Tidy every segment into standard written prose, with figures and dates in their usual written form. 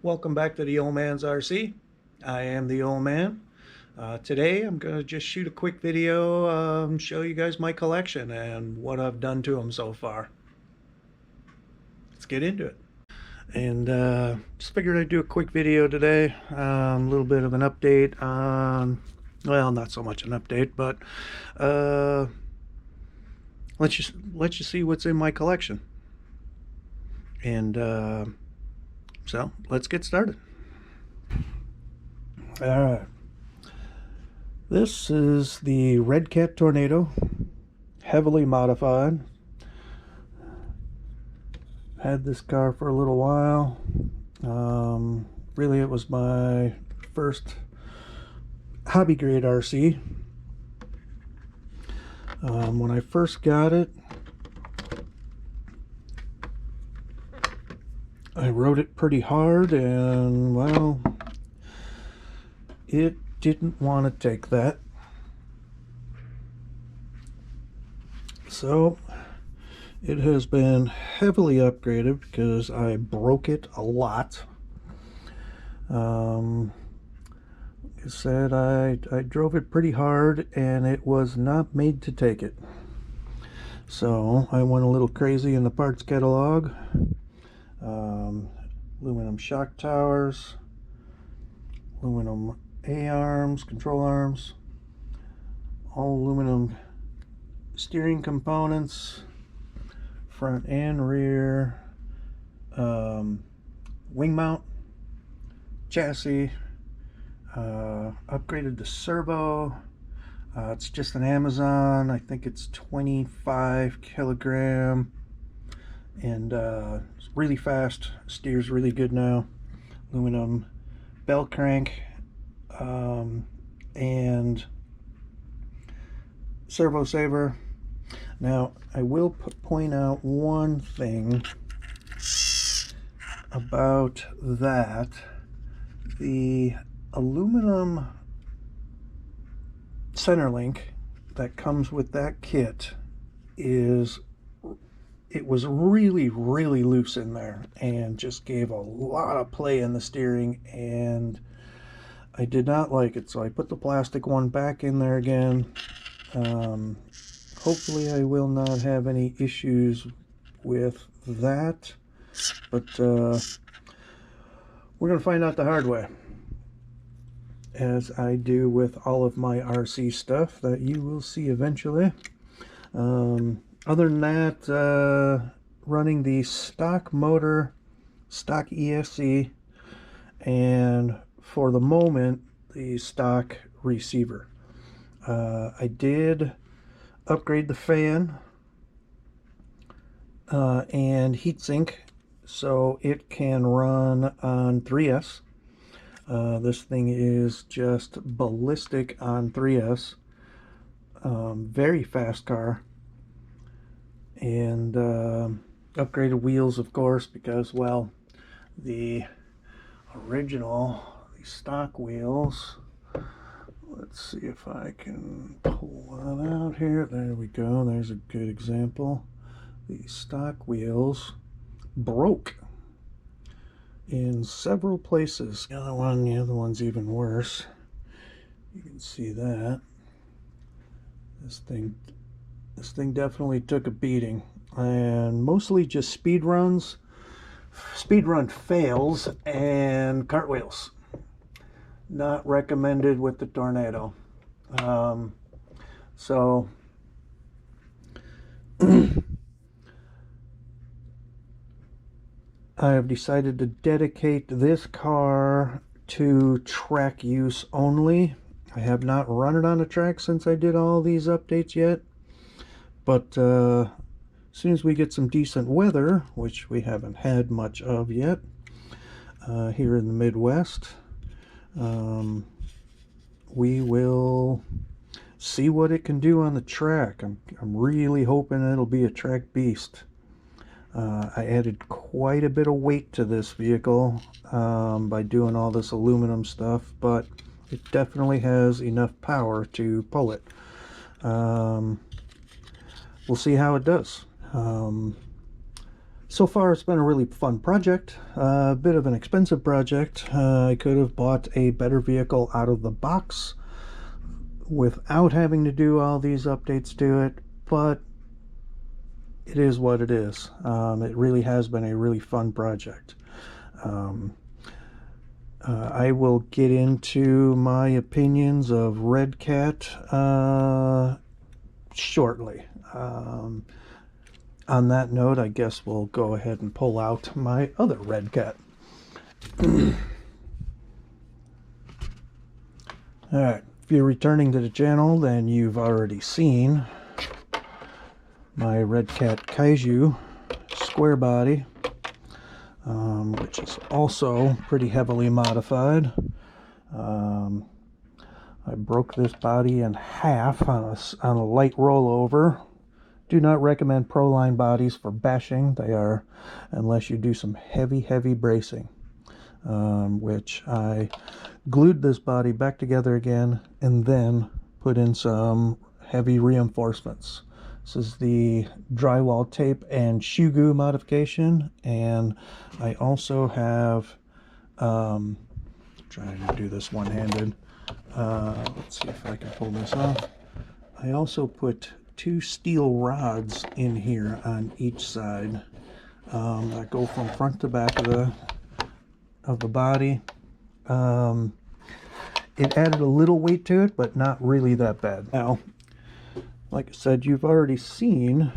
Welcome back to the Old Man's RC. I am the Old Man. Today I'm going to just shoot a quick video, show you guys my collection and what I've done to them so far. Let's get into it. And just figured I'd do a quick video today, a little bit of an update on, well, not so much an update, but let you see what's in my collection. And so let's get started. All right. This is the Red Cat Tornado, heavily modified. Had this car for a little while. Really, it was my first hobby grade RC. When I first got it, I rode it pretty hard, and well, it didn't want to take that. So it has been heavily upgraded because I broke it a lot. Like I said, I drove it pretty hard and it was not made to take it. So I went a little crazy in the parts catalog. Aluminum shock towers, aluminum A-arms, control arms, all aluminum steering components, front and rear, wing mount, chassis, upgraded the servo. It's just an Amazon. I think it's 25 kilogram, and it's really fast, steers really good now. Aluminum bell crank, and servo saver. Now I will point out one thing about that. The aluminum center link that comes with that kit was really loose in there and just gave a lot of play in the steering, and I did not like it, so I put the plastic one back in there again. Hopefully I will not have any issues with that, but we're going to find out the hard way, as I do with all of my RC stuff that you will see eventually. Other than that, running the stock motor, stock ESC, and for the moment the stock receiver. I did upgrade the fan and heatsink so it can run on 3S. This thing is just ballistic on 3S. Very fast car. And upgraded wheels, of course, because, well, the original, the stock wheels, let's see if I can pull that out here. There we go. There's a good example. The stock wheels broke in several places. The other one's even worse. You can see that. This thing definitely took a beating, and mostly just speed run fails, and cartwheels. Not recommended with the Tornado. So I have decided to dedicate this car to track use only. I have not run it on a track since I did all these updates yet, but as soon as we get some decent weather, which we haven't had much of yet here in the Midwest, we will see what it can do on the track. I'm really hoping it'll be a track beast. I added quite a bit of weight to this vehicle by doing all this aluminum stuff, but it definitely has enough power to pull it. We'll see how it does. so far it's been a really fun project, a bit of an expensive project. I could have bought a better vehicle out of the box without having to do all these updates to it, but it is what it is. It really has been a really fun project. I will get into my opinions of Redcat shortly. On that note, I guess we'll go ahead and pull out my other Redcat. Alright, if you're returning to the channel, then you've already seen my Redcat Kaiju square body, which is also pretty heavily modified. I broke this body in half on a light rollover. Do not recommend Proline bodies for bashing. They are, unless you do some heavy bracing, which I glued this body back together again and then put in some heavy reinforcements. This is the drywall tape and shoe goo modification, and I also have trying to do this one-handed. Let's see if I can pull this off. I also put 2 steel rods in here on each side that go from front to back of the body. It added a little weight to it, but not really that bad. Now, like I said, you've already seen,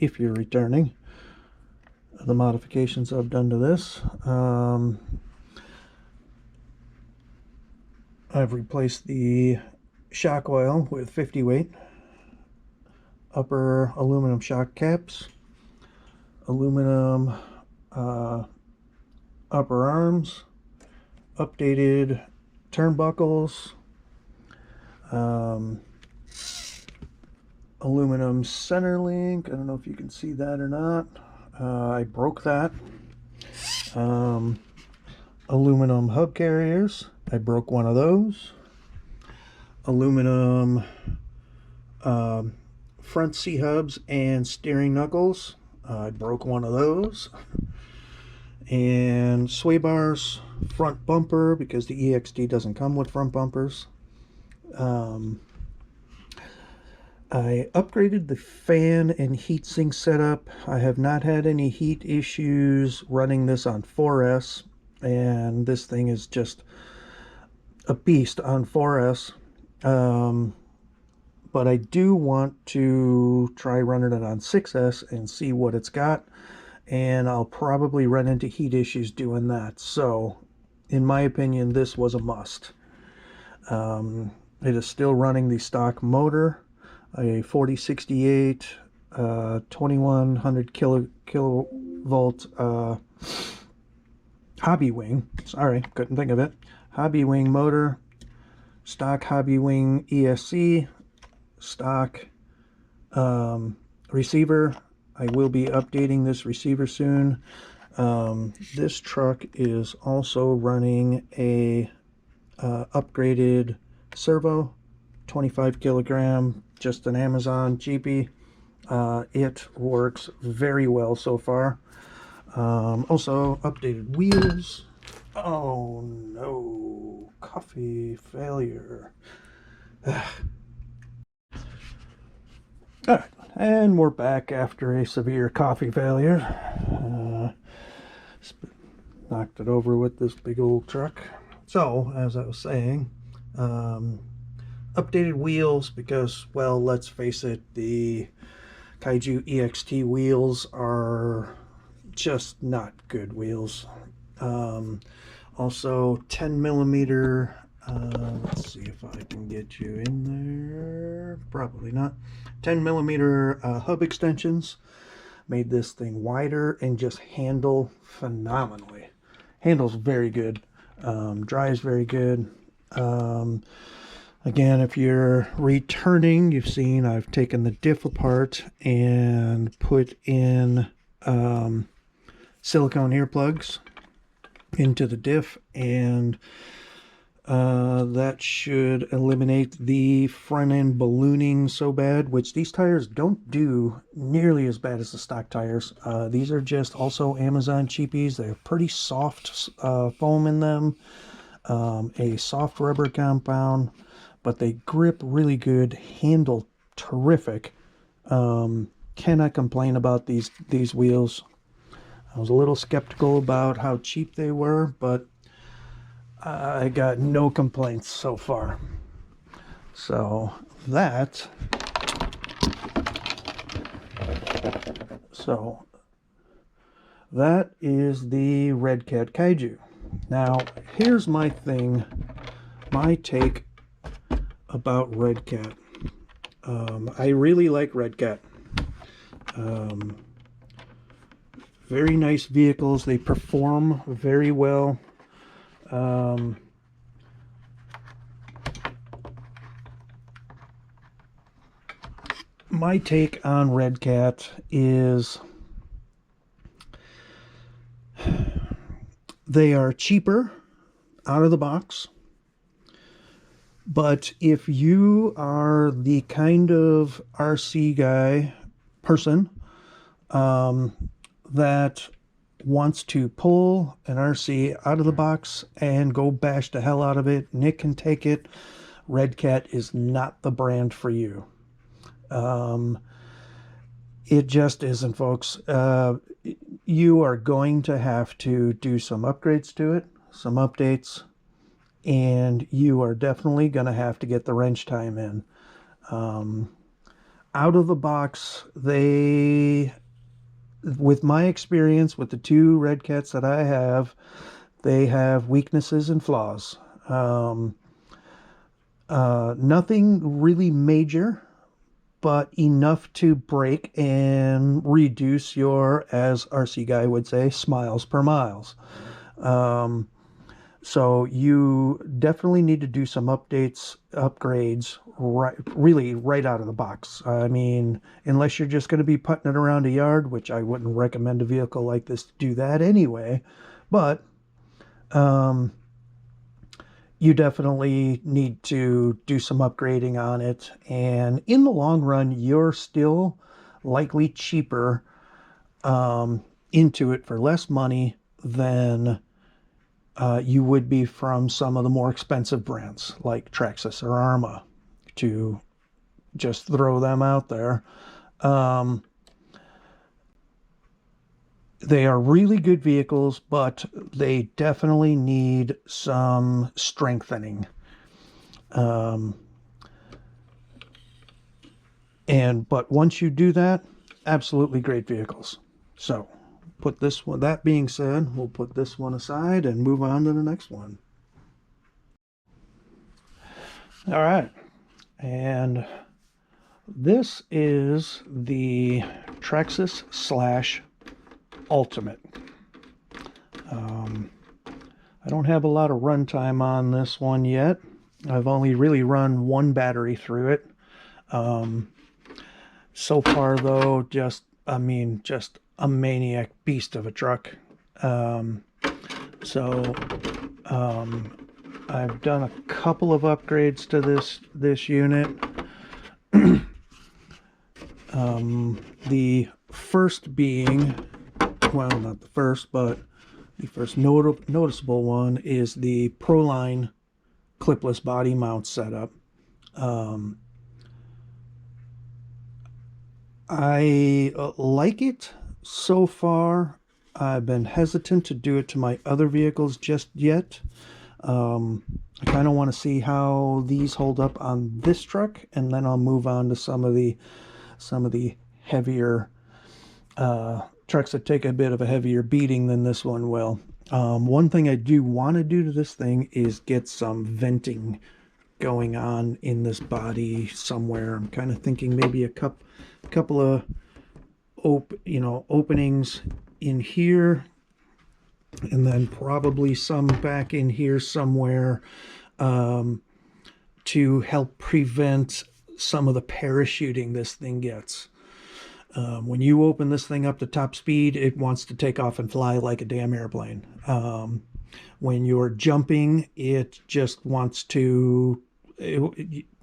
if you're returning, the modifications I've done to this. I've replaced the shock oil with 50 weight, upper aluminum shock caps, aluminum upper arms, updated turnbuckles, aluminum center link. I don't know if you can see that or not. I broke that. Aluminum hub carriers. I broke one of those. Aluminum front C-hubs and steering knuckles. I broke one of those. And sway bars, front bumper, because the EXT doesn't come with front bumpers. I upgraded the fan and heatsink setup. I have not had any heat issues running this on 4S, and this thing is just a beast on 4S. But I do want to try running it on 6S and see what it's got, and I'll probably run into heat issues doing that. So in my opinion, this was a must. It is still running the stock motor, a 4068 2100 kilovolt Hobbywing. Sorry, couldn't think of it. Hobbywing motor, stock Hobbywing ESC, stock receiver. I will be updating this receiver soon. This truck is also running a upgraded servo, 25 kilogram, just an Amazon cheapie. It works very well so far. Also updated wheels. Oh no, coffee failure. Alright, and we're back after a severe coffee failure. Knocked it over with this big old truck. So, as I was saying, updated wheels because, well, let's face it, the Kaiju EXT wheels are just not good wheels. Also 10 millimeter, let's see if I can get you in there, probably not, 10 millimeter hub extensions made this thing wider and just handle phenomenally. Handles very good, drives very good. Again, if you're returning, you've seen I've taken the diff apart and put in silicone earplugs into the diff, and That should eliminate the front end ballooning so bad, which these tires don't do nearly as bad as the stock tires. These are just also Amazon cheapies. They have pretty soft foam in them, a soft rubber compound, but they grip really good, handle terrific. Cannot complain about these wheels. I was a little skeptical about how cheap they were, but I got no complaints so far. So that is the Red Cat Kaiju. Now, here's my thing, my take about Red Cat. I really like Red Cat. Very nice vehicles. They perform very well. My take on Red Cat is they are cheaper out of the box. But if you are the kind of RC guy, person, that wants to pull an RC out of the box and go bash the hell out of it, Nick can take it. Red Cat is not the brand for you. It just isn't, folks. You are going to have to do some upgrades to it, some updates, and you are definitely going to have to get the wrench time in. Out of the box, with my experience with the two Red Cats that I have, they have weaknesses and flaws. Nothing really major, but enough to break and reduce your, as RC Guy would say, smiles per miles. So you definitely need to do some updates, upgrades, really right out of the box. I mean, unless you're just going to be putting it around a yard, which I wouldn't recommend a vehicle like this to do that anyway. But you definitely need to do some upgrading on it. And in the long run, you're still likely cheaper into it for less money than you would be from some of the more expensive brands like Traxxas or Arrma, to just throw them out there. They are really good vehicles, but they definitely need some strengthening. But once you do that, absolutely great vehicles. So put this one, that being said, we'll put this one aside and move on to the next one. All right. And this is the Traxxas Slash Ultimate. I don't have a lot of runtime on this one yet. I've only really run one battery through it. So far though, just a maniac beast of a truck. I've done a couple of upgrades to this unit. The first being, well, not the first, but the first noticeable one is the Proline clipless body mount setup. I like it so far. I've been hesitant to do it to my other vehicles just yet. I kind of want to see how these hold up on this truck, and then I'll move on to some of the heavier trucks that take a bit of a heavier beating than this one will. One thing I do want to do to this thing is get some venting going on in this body somewhere. I'm kind of thinking maybe a couple of openings in here, and then probably some back in here somewhere, to help prevent some of the parachuting this thing gets. When you open this thing up to top speed, it wants to take off and fly like a damn airplane. When you're jumping, it just wants to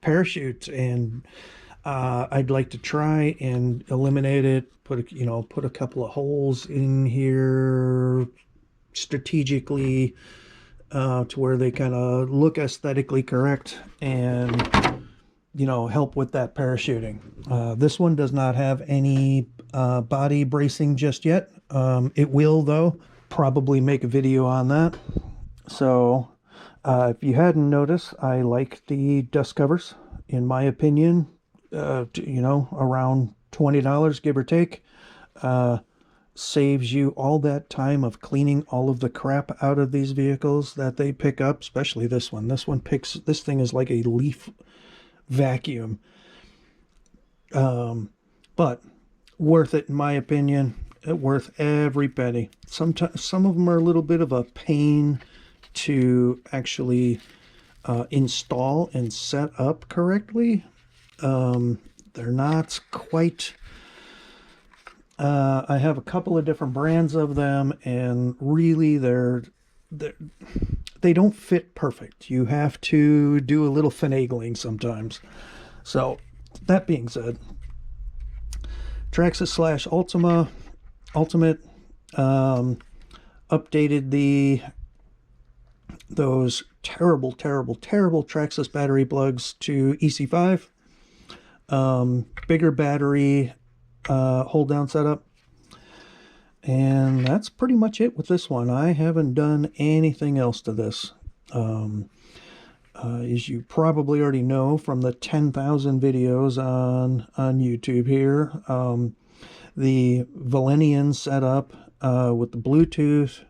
parachute, and I'd like to try and eliminate it. Put a couple of holes in here strategically to where they kind of look aesthetically correct, and help with that parachuting. This one does not have any body bracing just yet. It will, though. Probably make a video on that. So if you hadn't noticed, I like the dust covers. In my opinion, around $20, give or take. Saves you all that time of cleaning all of the crap out of these vehicles that they pick up, especially this one. This thing is like a leaf vacuum. But worth it, in my opinion. Worth every penny. Sometimes some of them are a little bit of a pain to actually install and set up correctly. They're not quite. I have a couple of different brands of them, and really they don't fit perfect. You have to do a little finagling sometimes. So that being said, Traxxas slash Ultimate updated those terrible Traxxas battery plugs to EC5. Bigger battery hold down setup, and that's pretty much it with this one. I haven't done anything else to this. As you probably already know from the 10,000 videos on YouTube here, the Valenian setup with the Bluetooth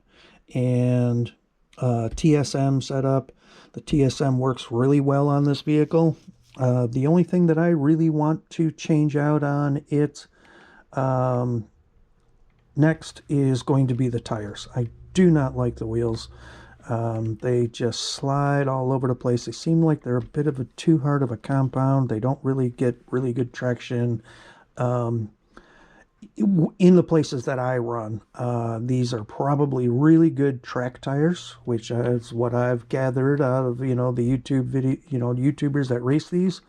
and TSM setup. The TSM works really well on this vehicle. The only thing that I really want to change out on it next is going to be the tires. I do not like the wheels. They just slide all over the place. They seem like they're a bit of too hard of a compound. They don't really get really good traction in the places that I run. These are probably really good track tires, which is what I've gathered out of the YouTube video, YouTubers that race these.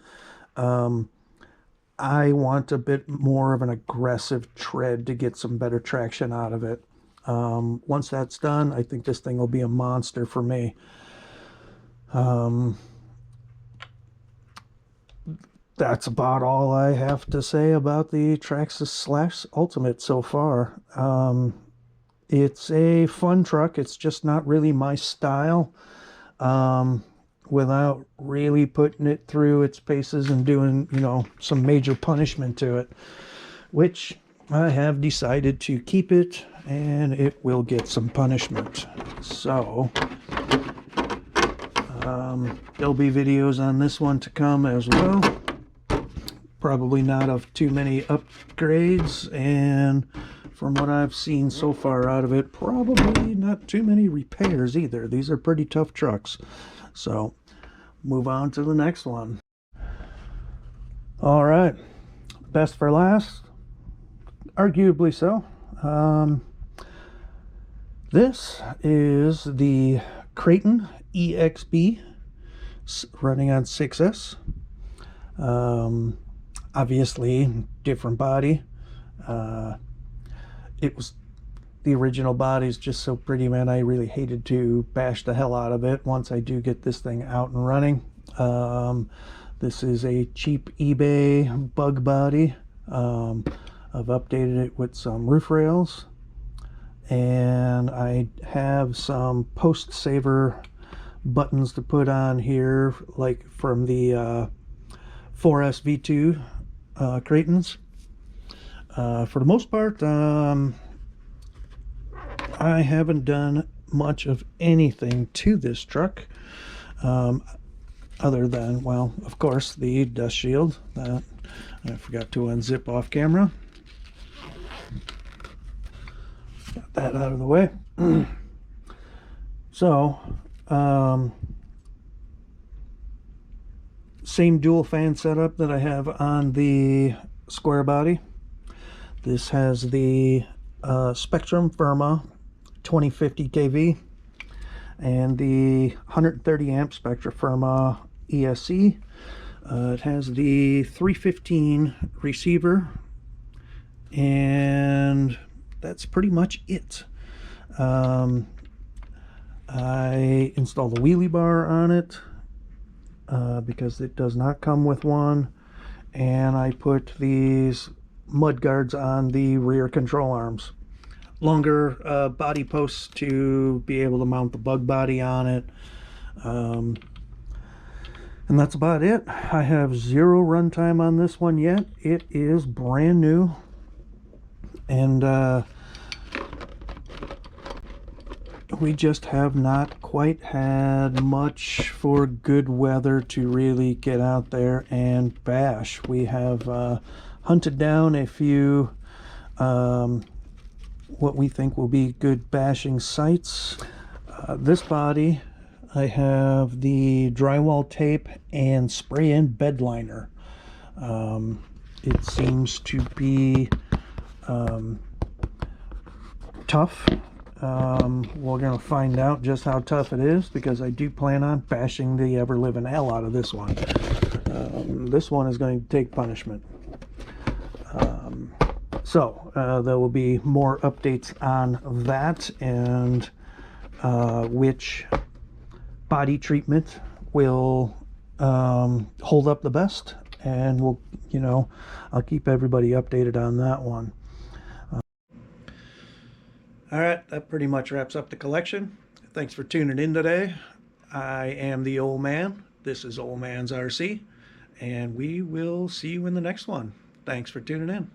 I want a bit more of an aggressive tread to get some better traction out of it. Once that's done, I think this thing will be a monster for me. That's about all I have to say about the Traxxas slash Ultimate so far. It's a fun truck. It's just not really my style. Without really putting it through its paces and doing, some major punishment to it, which I have decided to keep it, and it will get some punishment. So there'll be videos on this one to come as well. Probably not of too many upgrades, and from what I've seen so far out of it, probably not too many repairs either. These are pretty tough trucks. So move on to the next one. All right, best for last, arguably so. This is the Kraton EXB running on 6S. Obviously different body. It was the original body is just so pretty, man. I really hated to bash the hell out of it once I do get this thing out and running. This is a cheap eBay bug body. I've updated it with some roof rails, and I have some post saver buttons to put on here, like from the 4S V2 Kratons. For the most part, I haven't done much of anything to this truck, other than, well, of course, the dust shield that I forgot to unzip off camera. Got that out of the way. So, same dual fan setup that I have on the square body. This has the Spektrum Firma 2050 kV. and the 130 amp Spectrafirma ESC. It has the 315 receiver, and that's pretty much it. I installed a wheelie bar on it because it does not come with one, and I put these mud guards on the rear control arms. Longer body posts to be able to mount the bug body on it. And that's about it. I have 0 runtime on this one yet. It is brand new. And we just have not quite had much for good weather to really get out there and bash. We have hunted down a few what we think will be good bashing sites. This body, I have the drywall tape and spray-in bed liner. It seems to be tough. We're going to find out just how tough it is, because I do plan on bashing the ever-living hell out of this one. This one is going to take punishment. So there will be more updates on that, and which body treatment will hold up the best, and we'll, I'll keep everybody updated on that one. All right, that pretty much wraps up the collection. Thanks for tuning in today. I am the Old Man. This is Old Man's RC, and we will see you in the next one. Thanks for tuning in.